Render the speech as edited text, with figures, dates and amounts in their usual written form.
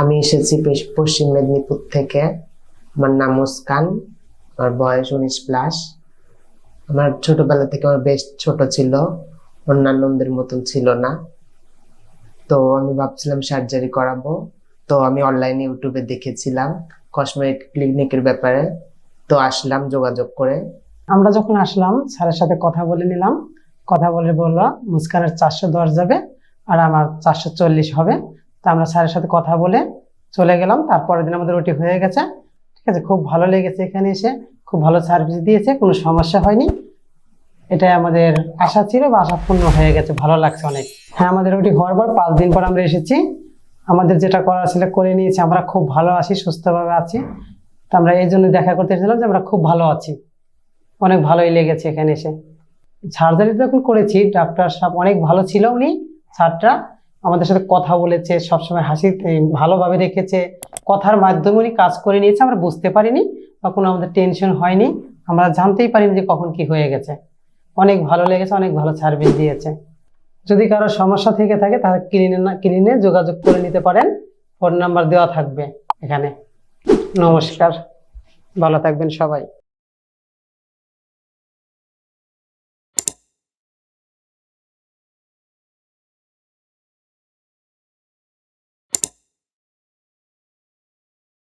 আমি এসেছি পশ্চিম মেদিনীপুর থেকে। আমার নাম মুস্কান, আমার বয়স 19+। আমার ছোটবেলা থেকে আমার বেশ ছোট ছিল, অন্যান্যদের মতন ছিল না। তো আমি ভাবছিলাম সার্জারি করাবো। তো আমি অনলাইনে ইউটিউবে দেখেছিলাম কসমেটিক ক্লিনিকের ব্যাপারে, তো আসলাম যোগাযোগ করে। আমরা যখন আসলাম স্যারের সাথে কথা বলে নিলাম, কথা বলে বললো মুস্কানের 410 যাবে আর আমার 440 হবে। তো আমরা স্যারের সাথে কথা বলে চলে গেলাম। তারপরের দিন আমাদের ওটি হয়ে গেছে। ঠিক আছে, খুব ভালো লেগেছে, এখানে এসে খুব ভালো সার্ভিস দিয়েছে, কোনো সমস্যা হয়নি। এটাই আমাদের আশা ছিল বা আশা পূর্ণ হয়ে গেছে, ভালো লাগছে অনেক। হ্যাঁ, আমাদের ওটি হওয়ার পর 5 দিন পর আমরা এসেছি। আমাদের যেটা করার ছিল করে নিয়েছি, আমরা খুব ভালো আছি, সুস্থভাবে আছি। তো আমরা এই জন্য দেখা করতে এসেছিলাম যে আমরা খুব ভালো আছি, অনেক ভালোই লেগেছে এখানে এসে। সার্জারি যখন করেছি ডাক্তার সাহেব অনেক ভালো ছিল, উনি স্যারটা আমাদের সাথে কথা বলেছে, সবসময় হাসি ভালোভাবে রেখেছে, কথার মাধ্যমে উনি কাজ করে নিয়েছে। আমরা বুঝতে পারিনি বা কোনো আমাদের টেনশন হয়নি, আমরা জানতেই পারিনি যে কখন কি হয়ে গেছে। অনেক ভালো লেগেছে, অনেক ভালো সার্ভিস দিয়েছে। যদি কারো সমস্যা থেকে থাকে তাহলে ক্লিনে যোগাযোগ করে নিতে পারেন, ফোন নাম্বার দেওয়া থাকবে এখানে। নমস্কার, ভালো থাকবেন সবাই।